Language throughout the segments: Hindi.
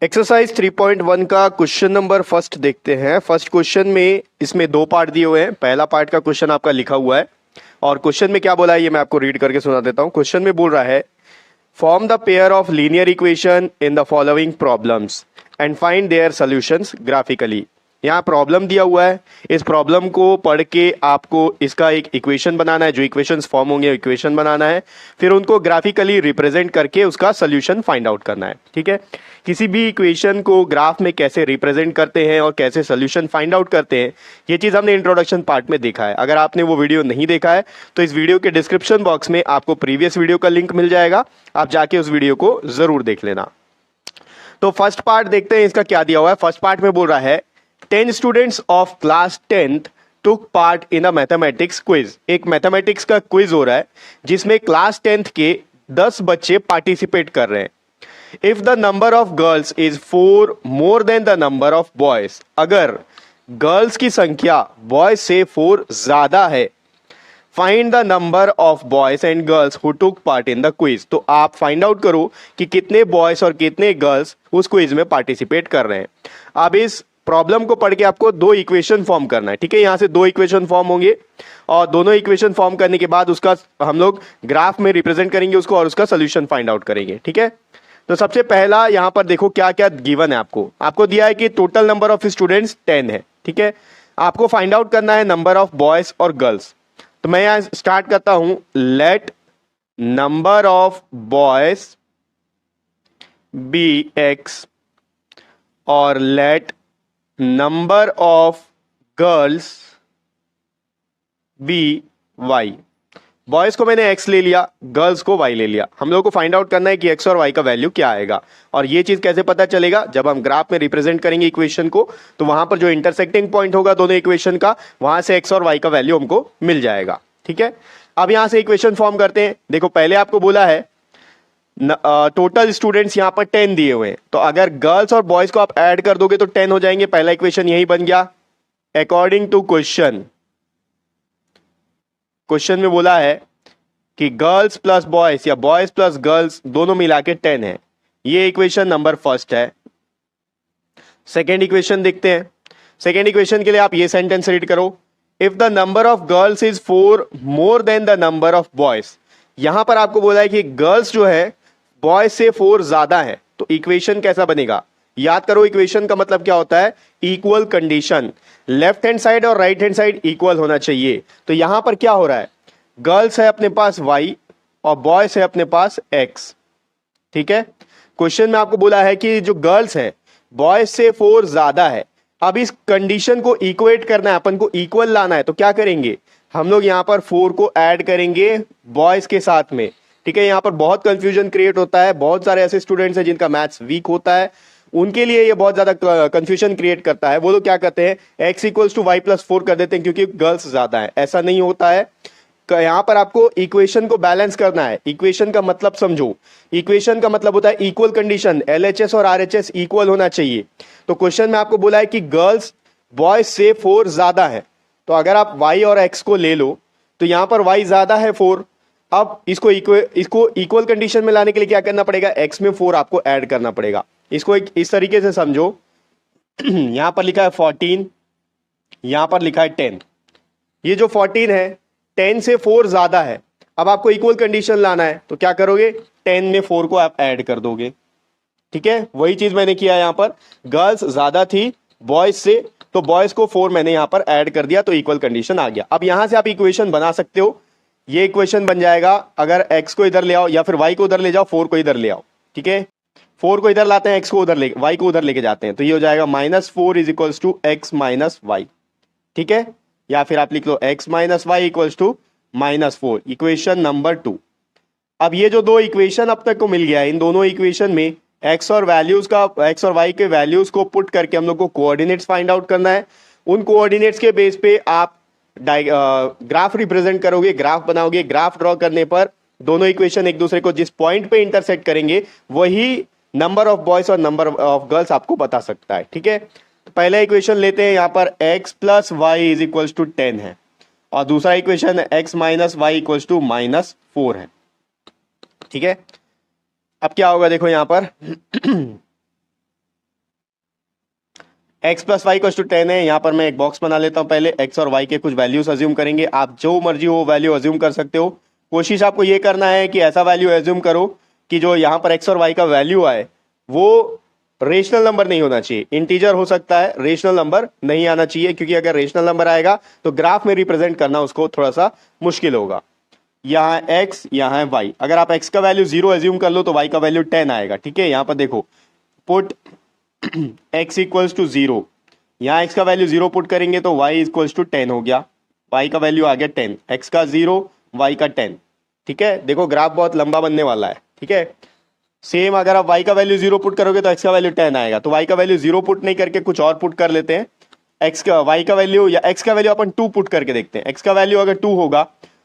एक्सरसाइज 3.1 का क्वेश्चन नंबर फर्स्ट देखते हैं। फर्स्ट क्वेश्चन में इसमें दो पार्ट दिए हुए हैं। पहला पार्ट का क्वेश्चन आपका लिखा हुआ है और क्वेश्चन में क्या बोला है ये मैं आपको रीड करके सुना देता हूं। क्वेश्चन में बोल रहा है form the pair of linear equation in the following problems and find their solutions graphically. यहाँ प्रॉब्लम दिया हुआ है, इस प्रॉब्लम को पढ़ के आपको इसका एक इक्वेशन बनाना है, जो इक्वेशंस फॉर्म होंगे इक्वेशन बनाना है, फिर उनको ग्राफिकली रिप्रेजेंट करके उसका सोल्यूशन फाइंड आउट करना है। ठीक है, किसी भी इक्वेशन को ग्राफ में कैसे रिप्रेजेंट करते हैं और कैसे सोल्यूशन फाइंड आउट करते हैं, ये चीज़ हमने इंट्रोडक्शन पार्ट में देखा है। अगर आपने वो वीडियो नहीं देखा है तो इस वीडियो के डिस्क्रिप्शन बॉक्स में आपको प्रीवियस वीडियो का लिंक मिल जाएगा, आप जाके उस वीडियो को जरूर देख लेना। तो फर्स्ट पार्ट देखते हैं इसका क्या दिया हुआ है। फर्स्ट पार्ट में बोल रहा है 10 students of class 10th took part in a mathematics quiz. एक मैथमेटिक्स का क्विज हो रहा है जिसमें क्लास 10th के 10 बच्चे पार्टिसिपेट कर रहे हैं। If the number of girls is 4 more than the number of boys, अगर गर्ल्स की संख्या बॉयज से 4 ज्यादा है, find the number of boys and girls who took part in the quiz. तो आप फाइंड आउट करो कि कितने बॉयज और कितने गर्ल्स उस क्विज में पार्टिसिपेट कर रहे हैं। अब इस प्रॉब्लम को पढ़ के आपको दो इक्वेशन फॉर्म करना है। ठीक है, यहां से दो इक्वेशन फॉर्म होंगे और दोनों इक्वेशन फॉर्म करने के बाद उसका हम लोग ग्राफ में रिप्रेजेंट करेंगे उसको और उसका सोल्यूशन फाइंड आउट करेंगे। ठीक है, तो सबसे पहला यहां पर देखो क्या क्या गिवन है। आपको दिया है कि टोटल नंबर ऑफ स्टूडेंट्स 10 है। ठीक है, आपको फाइंड आउट करना है नंबर ऑफ बॉयज और गर्ल्स। तो मैं यहां स्टार्ट करता हूं, let number of boys be X और let number of girls be Y. Boys को मैंने x ले लिया, गर्ल्स को y ले लिया। हम लोगों को फाइंड आउट करना है कि x और y का वैल्यू क्या आएगा, और ये चीज कैसे पता चलेगा, जब हम ग्राफ में रिप्रेजेंट करेंगे इक्वेशन को तो वहां पर जो इंटरसेक्टिंग पॉइंट होगा दोनों इक्वेशन का, वहां से x और y का वैल्यू हमको मिल जाएगा। ठीक है, अब यहां से इक्वेशन फॉर्म करते हैं। देखो पहले आपको बोला है टोटल स्टूडेंट्स यहां पर 10 दिए हुए हैं, तो अगर गर्ल्स और बॉयज को आप ऐड कर दोगे तो 10 हो जाएंगे। पहला इक्वेशन यही बन गया। अकॉर्डिंग टू क्वेश्चन में बोला है कि गर्ल्स प्लस बॉयज या बॉयज प्लस गर्ल्स दोनों मिला के 10 है। ये इक्वेशन नंबर फर्स्ट है। सेकेंड इक्वेशन देखते हैं। सेकेंड इक्वेशन के लिए आप ये सेंटेंस रीड करो, if the number of girls is 4 more than the number of boys. यहां पर आपको बोला है कि गर्ल्स जो है बॉयज से 4 ज्यादा है, तो इक्वेशन कैसा बनेगा, याद करो इक्वेशन का मतलब क्या होता है, equal condition. Left hand side और राइट हैंड साइड इक्वल होना चाहिए। तो यहां पर क्या हो रहा है, गर्ल्स है अपने पास y और बॉयज है अपने पास x। ठीक है, क्वेश्चन में आपको बोला है कि जो गर्ल्स है बॉयज से 4 ज्यादा है। अब इस कंडीशन को इक्वेट करना है, अपन को इक्वल लाना है, तो क्या करेंगे हम लोग यहां पर 4 को ऐड करेंगे बॉयज के साथ में। ठीक है, यहां पर बहुत कंफ्यूजन क्रिएट होता है, बहुत सारे ऐसे स्टूडेंट्स हैं जिनका मैथ्स वीक होता है, उनके लिए ये बहुत ज्यादा कंफ्यूजन क्रिएट करता है। वो लोग क्या करते हैं x equals to y plus 4 कर देते हैं क्योंकि गर्ल्स ज्यादा है। ऐसा नहीं होता है, यहां पर आपको इक्वेशन को बैलेंस करना है। इक्वेशन का मतलब समझो, इक्वेशन का मतलब होता है इक्वल कंडीशन, LHS और RHS इक्वल होना चाहिए। तो क्वेश्चन में आपको बोला है कि गर्ल्स बॉयज से 4 ज्यादा है, तो अगर आप y और x को ले लो तो यहां पर y ज्यादा है 4। अब इसको इक्वल कंडीशन में लाने के लिए क्या करना पड़ेगा, x में 4 आपको ऐड करना पड़ेगा। इसको इस तरीके से समझो, यहां पर लिखा है 14, यहां पर लिखा है 10। ये जो 14 है 10 से 4 ज्यादा है। अब आपको इक्वल कंडीशन लाना है तो क्या करोगे, 10 में 4 को आप ऐड कर दोगे। ठीक है, वही चीज मैंने किया। यहां पर गर्ल्स ज्यादा थी बॉयज से, तो बॉयज को 4 मैंने यहां पर ऐड कर दिया, तो इक्वल कंडीशन आ गया। अब यहां से आप इक्वेशन बना सकते हो। ये इक्वेशन बन जाएगा, अगर x को इधर ले आओ या फिर y को उधर ले जाओ, 4 को इधर ले आओ। ठीक है, 4 को इधर लाते हैं, x को उधर ले, y को उधर लेके जाते हैं, तो ये हो जाएगा -4 is equals to x minus y. ठीक है, या फिर आप लिख लो x minus y equals to -4, equation number 2। अब ये जो दो इक्वेशन अब तक को मिल गया है, इन दोनों इक्वेशन में x और y के वैल्यूज को पुट करके हम लोग को कोऑर्डिनेट्स फाइंड आउट करना है। उन कोऑर्डिनेट्स के बेस पे आप ग्राफ रिप्रेजेंट करोगे, ग्राफ बनाओगे। ग्राफ ड्रॉ करने पर दोनों इक्वेशन एक दूसरे को जिस पॉइंट पे इंटरसेक्ट करेंगे वही नंबर ऑफ बॉयज और नंबर ऑफ गर्ल्स आपको बता सकता है। ठीक है, तो पहला इक्वेशन लेते हैं, यहां पर x plus y is equals to 10 है, और दूसरा equation x minus y equals to -4 है। ठीक है, अब क्या होगा देखो यहां पर x plus y equals to 10 है। यहाँ पर मैं एक बॉक्स बना लेता हूँ, पहले x और y के कुछ वैल्यूज अज्यूम करेंगे। आप जो मर्जी वो वैल्यू अज्यूम कर सकते हो। कोशिश आपको ये करना है कि ऐसा वैल्यू अज्यूम करो कि जो यहाँ पर x और y का वैल्यू आए वो रेशनल नंबर नहीं होना चाहिए, इंटीजर हो सकता है, रेशनल नंबर नहीं आना चाहिए, क्योंकि अगर रेशनल नंबर आएगा तो ग्राफ में रिप्रेजेंट करना उसको थोड़ा सा मुश्किल होगा। यहाँ x, यहाँ है y। अगर आप x का वैल्यू 0 एज्यूम कर लो तो y का वैल्यू 10 आएगा। ठीक है, यहाँ पर देखो पुट x इक्वल्स टू 0, यहाँ x का वैल्यू 0 पुट करेंगे तो y इक्वल्स टू 10 हो गया। y का वैल्यू आ गया 10, x का 0, y का 10। ठीक है, देखो ग्राफ बहुत लंबा बनने वाला है। ठीक है, सेम अगर आप y का वैल्यू 0 पुट करोगे तो x का वैल्यू 10 आएगा। तो y का वैल्यू 0 पुट नहीं करके कुछ और पुट कर लेते हैं। x का y का वैल्यू या x का वैल्यू अपन 2 पुट करके देखते हैं। x का वैल्यू अगर 2 होगा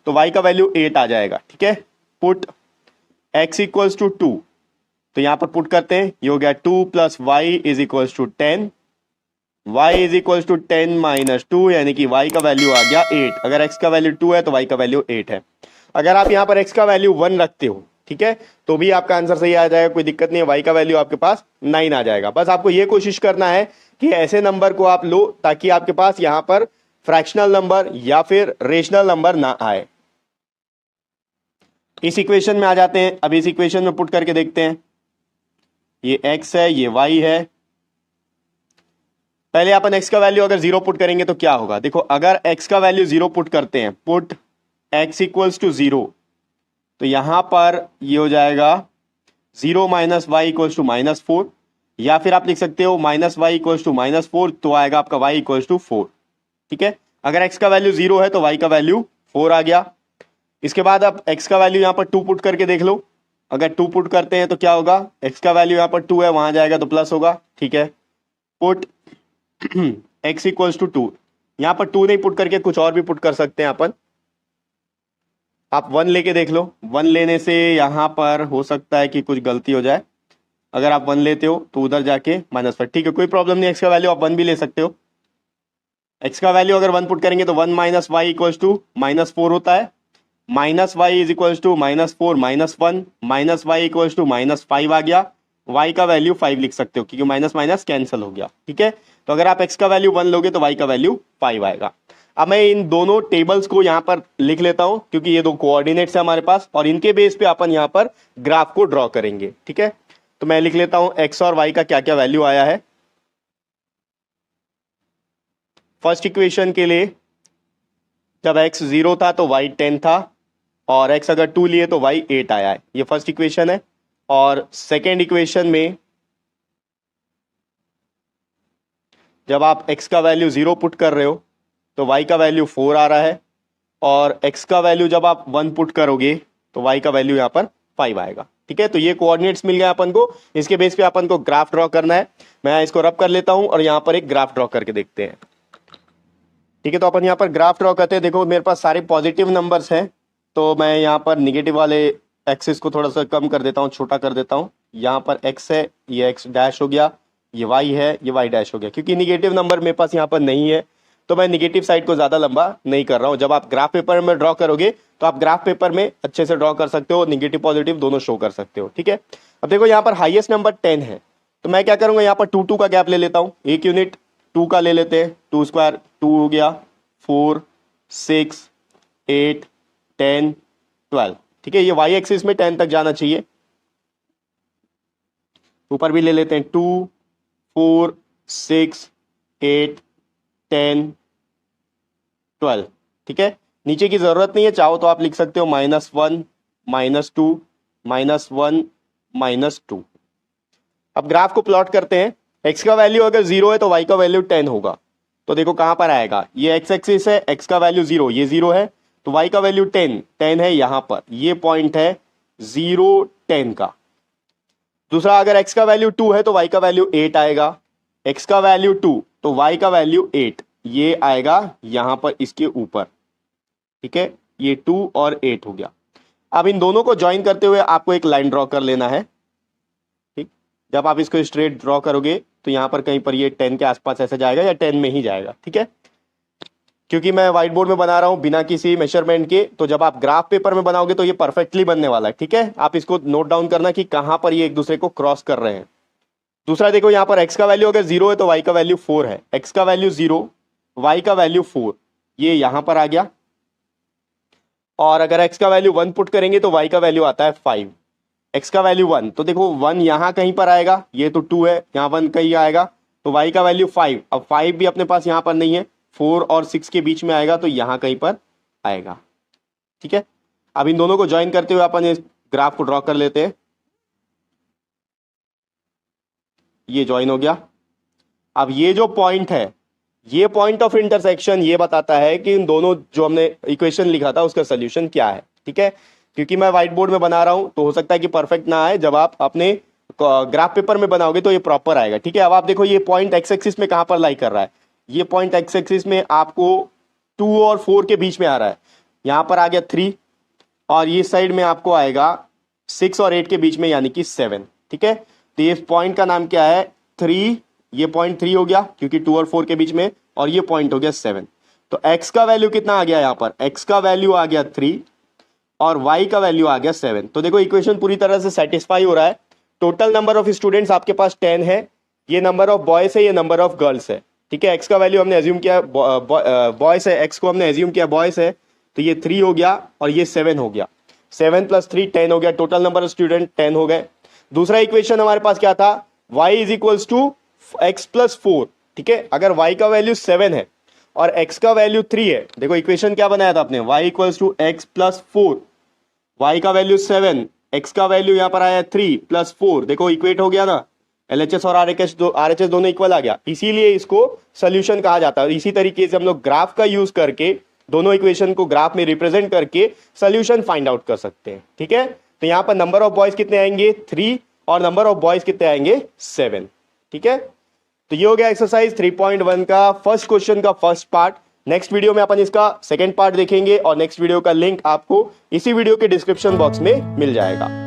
तो y का वैल्यू 8 आ जाएगा। ठीक है, पुट x इक्वल्स टू 2, तो यहां पर पुट करते हैं, ये हो गया 2 plus y is equals to 10, y is equals to 10 minus 2, यानी कि y का वैल्यू आ गया 8। अगर x का वैल्यू 2 है तो y का वैल्यू 8 है। अगर आप यहां पर x का वैल्यू 1 रखते हो, ठीक है, तो भी आपका आंसर सही आ जाएगा, कोई दिक्कत नहीं है। y का वैल्यू आपके पास 9 आ जाएगा। बस आपको ये कोशिश करना है कि ऐसे नंबर को आप लो ताकि आपके पास यहां पर फ्रैक्शनल नंबर या फिर रेशनल नंबर ना आए। इस इक्वेशन में आ जाते हैं। अब इस इक्वेशन में पुट करके देखते हैं। ये x है, ये y है। पहले अपन x का वैल्यू अगर 0 पुट करेंगे तो क्या होगा, देखो अगर x का वैल्यू 0 पुट करते हैं, पुट x इक्वल्स टू 0, तो यहां पर ये हो जाएगा 0 माइनस वाई इक्वल्स टू -4, या फिर आप लिख सकते हो माइनस वाई इक्वल्स टू -4, तो आएगा आपका y इक्वल्स टू 4। ठीक है, अगर x का वैल्यू 0 है तो y का वैल्यू 4 आ गया। इसके बाद आप x का वैल्यू यहां पर 2 पुट करके देख लो। अगर 2 पुट करते हैं तो क्या होगा, x का वैल्यू यहां पर 2 है, वहां जाएगा तो प्लस होगा। ठीक है, पुट x इक्वल्स टू 2, यहां पर 2 नहीं पुट करके कुछ और भी पुट कर सकते हैं अपन। आप 1 लेके देख लो, 1 लेने से यहां पर हो सकता है कि कुछ गलती हो जाए। अगर आप 1 लेते हो तो उधर जाके -5। ठीक है, कोई प्रॉब्लम नहीं, x का वैल्यू आप 1 भी ले सकते हो। x का वैल्यू अगर 1 पुट करेंगे तो 1 माइनस वाई इक्वल्स टू -4 होता है। Minus y is equals to -4 -1, minus y equals to -5 आ गया। y का वैल्यू 5 लिख सकते हो क्योंकि माइनस माइनस कैंसिल हो गया। ठीक है, तो अगर आप x का वैल्यू 1 लोगे तो y का वैल्यू 5 आएगा। अब मैं इन दोनों टेबल्स को यहां पर लिख लेता हूं क्योंकि ये दो कोऑर्डिनेट्स है हमारे पास और इनके बेस पे अपन यहां पर ग्राफ को ड्रॉ करेंगे। ठीक है, तो मैं लिख लेता हूं x और y का क्या क्या वैल्यू आया है। फर्स्ट इक्वेशन के लिए जब x 0 था तो y 10 था, और x अगर 2 लिए तो y 8 आया है। ये फर्स्ट इक्वेशन है। और सेकेंड इक्वेशन में जब आप x का वैल्यू 0 पुट कर रहे हो तो y का वैल्यू 4 आ रहा है, और x का वैल्यू जब आप 1 पुट करोगे तो y का वैल्यू यहां पर 5 आएगा। ठीक है, तो ये कोऑर्डिनेट्स मिल गया अपन को। इसके बेस पे अपन को ग्राफ ड्रॉ करना है। मैं इसको रब कर लेता हूं और यहां पर एक ग्राफ ड्रॉ करके देखते हैं। ठीक है, तो अपन यहां पर ग्राफ ड्रॉ करते हैं। देखो मेरे पास सारे पॉजिटिव नंबर्स हैं, तो मैं यहां पर निगेटिव वाले एक्सिस को थोड़ा सा कम कर देता हूं, छोटा कर देता हूं। यहां पर x है, ये x डैश हो गया, ये y है, ये y डैश हो गया। क्योंकि निगेटिव नंबर मेरे पास यहां पर नहीं है तो मैं निगेटिव साइड को ज्यादा लंबा नहीं कर रहा हूं। जब आप ग्राफ पेपर में ड्रॉ करोगे तो आप ग्राफ पेपर में अच्छे से ड्रॉ कर सकते हो, निगेटिव पॉजिटिव दोनों शो कर सकते हो। ठीक है, अब देखो यहाँ पर हाईएस्ट नंबर 10 है, तो मैं क्या करूंगा, यहाँ पर 2 का गैप ले लेता हूँ। एक यूनिट 2 का ले लेते हैं, 2 स्क्वायर 2 हो गया, 4 6 8 10 12। ठीक है, ये y एक्सिस में 10 तक जाना चाहिए। ऊपर भी ले लेते हैं 2 4 6 8 10 12। ठीक है, नीचे की जरूरत नहीं है, चाहो तो आप लिख सकते हो -1 -2 -1 -2। अब ग्राफ को प्लॉट करते हैं। x का वैल्यू अगर 0 है तो y का वैल्यू 10 होगा। तो देखो कहां पर आएगा, ये x एक्सिस है, x का वैल्यू 0, ये 0 है, तो y का वैल्यू 10 है यहां पर। ये पॉइंट है 0 10 का। दूसरा, अगर x का वैल्यू 2 है तो y का वैल्यू 8 आएगा। x का वैल्यू 2 तो y का वैल्यू 8, ये आएगा यहां पर इसके ऊपर। ठीक है, ये 2 और 8 हो गया। अब इन दोनों को ज्वाइन करते हुए आपको एक लाइन ड्रॉ कर लेना है। ठीक, जब आप इसको स्ट्रेट ड्रॉ करोगे तो यहां पर कहीं पर ये 10 के आसपास ऐसे जाएगा या 10 में ही जाएगा। ठीक है, क्योंकि मैं व्हाइट बोर्ड में बना रहा हूं बिना किसी मेजरमेंट के, तो जब आप ग्राफ पेपर में बनाओगे तो ये परफेक्टली बनने वाला है। ठीक है, आप इसको नोट डाउन करना कि कहां पर ये एक दूसरे को क्रॉस कर रहे हैं। दूसरा देखो यहाँ पर x का वैल्यू अगर 0 है तो y का वैल्यू 4 है, x का वैल्यू 0, y का वैल्यू 4, ये यहां पर आ गया। और अगर x का वैल्यू 1 पुट करेंगे तो y का वैल्यू आता है 5, x का वैल्यू 1, तो देखो 1 यहां कहीं पर आएगा, ये तो 2 है, यहां 1 कहीं आएगा, तो y का वैल्यू 5। अब 5 भी अपने पास यहां पर नहीं है, 4 और 6 के बीच में आएगा, तो यहां कहीं पर आएगा। ठीक है, अब इन दोनों को ज्वाइन करते हुए अपन इस ग्राफ को ड्रॉ कर लेते हैं। ये ज्वाइन हो गया। अब ये जो पॉइंट है, ये पॉइंट ऑफ इंटरसेक्शन ये बताता है कि इन दोनों जो हमने इक्वेशन लिखा था उसका सोल्यूशन क्या है। ठीक है, क्योंकि मैं व्हाइट बोर्ड में बना रहा हूं तो हो सकता है कि परफेक्ट ना आए, जब आप अपने ग्राफ पेपर में बनाओगे तो ये प्रॉपर आएगा। ठीक है, अब आप देखो ये पॉइंट एक्स एक्सिस में कहां पर लाई कर रहा है, ये पॉइंट एक्स एक्सिस में आपको 2 और 4 के बीच में आ रहा है, यहां पर आ गया 3, और ये साइड में आपको आएगा 6 और 8 के बीच में, यानी कि 7। ठीक है, तो ये पॉइंट का नाम क्या है, 3, ये पॉइंट 3 हो गया क्योंकि 2 और 4 के बीच में, और ये पॉइंट हो गया 7। तो x का वैल्यू कितना आ गया, यहां पर x का वैल्यू आ गया 3 और y का वैल्यू आ गया 7। तो देखो इक्वेशन पूरी तरह से सेटिस्फाई हो रहा है। टोटल नंबर ऑफ स्टूडेंट्स आपके पास 10 है, ये नंबर ऑफ बॉयज है, ये नंबर ऑफ गर्ल्स है। ठीक है, x का वैल्यू हमने एज्यूम किया बॉयज है, x को हमने एज्यूम किया बॉयज है, तो ये 3 हो गया और ये 7 हो गया, 7 + 3 10 हो गया, टोटल नंबर ऑफ स्टूडेंट 10 हो गए। दूसरा इक्वेशन हमारे पास क्या था, y = x + 4। ठीक है, अगर y का वैल्यू 7 है और x का वैल्यू 3 है, देखो इक्वेशन क्या बनाया था आपने, y = x + 4, y का वैल्यू 7, x का वैल्यू यहां पर आया 3 + 4, देखो इक्वेट हो गया ना, LHS और RHS दोनों इक्वल आ गया, इसीलिए इसको सोल्यूशन कहा जाता है। इसी तरीके से हम लोग ग्राफ का यूज करके दोनों इक्वेशन को ग्राफ में रिप्रेजेंट करके सोल्यूशन फाइंड आउट कर सकते हैं। ठीक है, तो यहां पर नंबर ऑफ बॉयज कितने आएंगे, 3, और नंबर ऑफ बॉयज कितने आएंगे, 7। ठीक है, तो ये हो गया एक्सरसाइज 3.1 का फर्स्ट क्वेश्चन का फर्स्ट पार्ट। नेक्स्ट वीडियो में अपन इसका सेकंड पार्ट देखेंगे, और नेक्स्ट वीडियो का लिंक आपको इसी वीडियो के डिस्क्रिप्शन बॉक्स में मिल जाएगा।